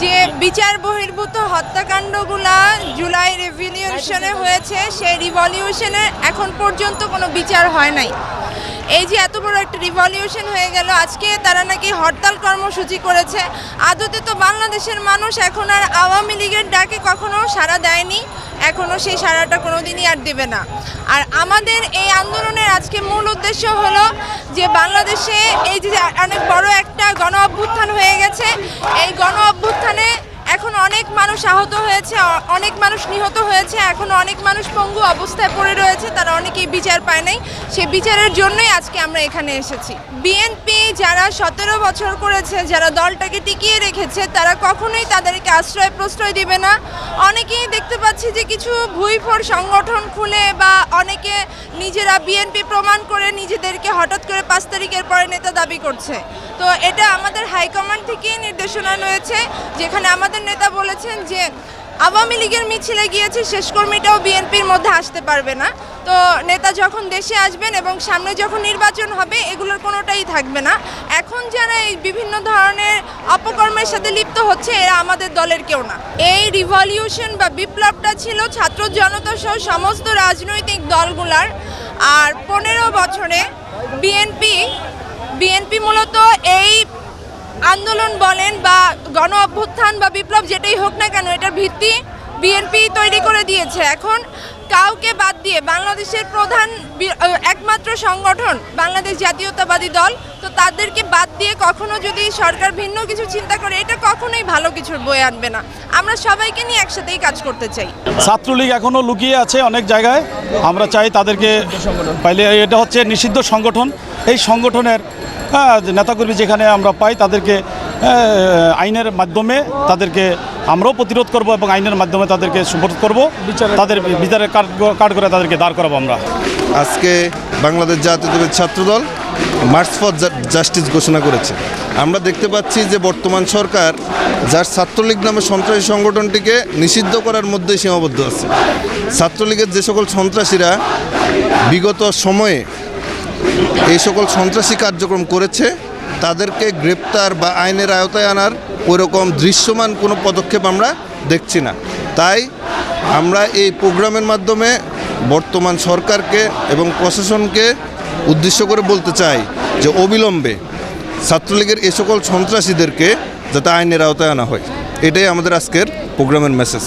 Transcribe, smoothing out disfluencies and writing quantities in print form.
যে বিচার বহির্ভূত হত্যাকাণ্ডগুলা জুলাই রিভলিউশনে হয়েছে, সেই রিভলিউশনে এখন পর্যন্ত কোনো বিচার হয় নাই। এই যে এত বড় একটা রিভলিউশন হয়ে গেল, আজকে তারা নাকি হরতাল কর্মসূচি করেছে। আদতে তো বাংলাদেশের মানুষ এখন আর আওয়ামী লীগের ডাকে কখনো সাড়া দেয়নি, এখনও সেই সাড়াটা কোনোদিনই আর দেবে না। আর আমাদের এই আন্দোলনের আজকে মূল উদ্দেশ্য হলো যে বাংলাদেশে এই যে অনেক বড় একটা গণ অভ্যুত্থান হয়ে গেছে, এই গণ অভ্যুত্থানে এখন অনেক মানুষ আহত হয়েছে, অনেক মানুষ নিহত হয়েছে, এখন অনেক মানুষ পঙ্গু অবস্থায় পড়ে রয়েছে, তারা অনেকেই বিচার পায় নাই। সেই বিচারের জন্যই আজকে আমরা এখানে এসেছি। বিএনপি যারা 17 বছর করেছে, যারা দলটাকে টিকিয়ে রেখেছে, তারা কখনোই তাদেরকে আশ্রয় প্রশ্রয় দিবে না। অনেকেই দেখতে পাচ্ছি যে কিছু ভুইফোর সংগঠন খুলে বা অনেকে নিজেরা বিএনপি প্রমাণ করে নিজেদেরকে হঠাৎ করে 5 তারিখের পরে নেতা দাবি করছে। তো এটা আমাদের হাইকমান্ড থেকেই নির্দেশনা রয়েছে, যেখানে আমাদের নেতা বলেছেন যে আওয়ামী লীগের মিছিলে গিয়েছে শেষ কর্মীটাও বিএনপির মধ্যে আসতে পারবে না। তো নেতা যখন দেশে আসবেন এবং সামনে যখন নির্বাচন হবে, এগুলোর কোনোটাই থাকবে না। এখন যারা এই বিভিন্ন ধরনের অপকর্মের সাথে লিপ্ত হচ্ছে, এরা আমাদের দলের কেউ না। এই রিভলিউশন বা বিপ্লবটা ছিল ছাত্র জনতা সহ সমস্ত রাজনৈতিক দলগুলার। আর 15 বছরে বিএনপি মূলত এই আন্দোলন বলেন বা গণ অভ্যুত্থান বা বিপ্লব যেটাই হোক না কেন, এটার ভিত্তি বিএনপি তৈরি করে দিয়েছে। এখন কাউকে বাদ দিয়ে বাংলাদেশের প্রধান একমাত্র সংগঠন বাংলাদেশ জাতীয়তাবাদী দল, তো তাদেরকে বাদ দিয়ে কখনো যদি সরকার ভিন্ন কিছু চিন্তা করে, এটা কখনোই ভালো কিছুর বয়ে আনবে না। আমরা সবাইকে নিয়ে একসাথেই কাজ করতে চাই। ছাত্রলীগ এখনও লুকিয়ে আছে অনেক জায়গায়, আমরা চাই তাদেরকে পাইলে, এটা হচ্ছে নিষিদ্ধ সংগঠন। এই সংগঠনের নেতাকর্মী যেখানে আমরা পাই, তাদেরকে আইনের মাধ্যমে তাদেরকে আমরাও প্রতিরোধ করব এবং আইনের মাধ্যমে তাদেরকে সুপোর্ট করব, তাদের বিচারের কাঠ করে তাদেরকে দাঁড় করাবো। আমরা আজকে বাংলাদেশ জাতীয়তাবাদী ছাত্রদল মার্চ ফর জাস্টিস ঘোষণা করেছে। আমরা দেখতে পাচ্ছি যে বর্তমান সরকার যার ছাত্রলীগ নামে সন্ত্রাসী সংগঠনটিকে নিষিদ্ধ করার মধ্যেই সীমাবদ্ধ আছে। ছাত্রলীগের যে সকল সন্ত্রাসীরা বিগত সময়ে এই সকল সন্ত্রাসী কার্যক্রম করেছে, তাদেরকে গ্রেপ্তার বা আইনের আওতায় আনার ওইরকম দৃশ্যমান কোনো পদক্ষেপ আমরা দেখছি না। তাই আমরা এই প্রোগ্রামের মাধ্যমে বর্তমান সরকারকে এবং প্রশাসনকে উদ্দেশ্য করে বলতে চাই যে অবিলম্বে ছাত্রলীগের এই সকল সন্ত্রাসীদেরকে যাতে আইনের আওতায় আনা হয়, এটাই আমাদের আজকের প্রোগ্রামের মেসেজ।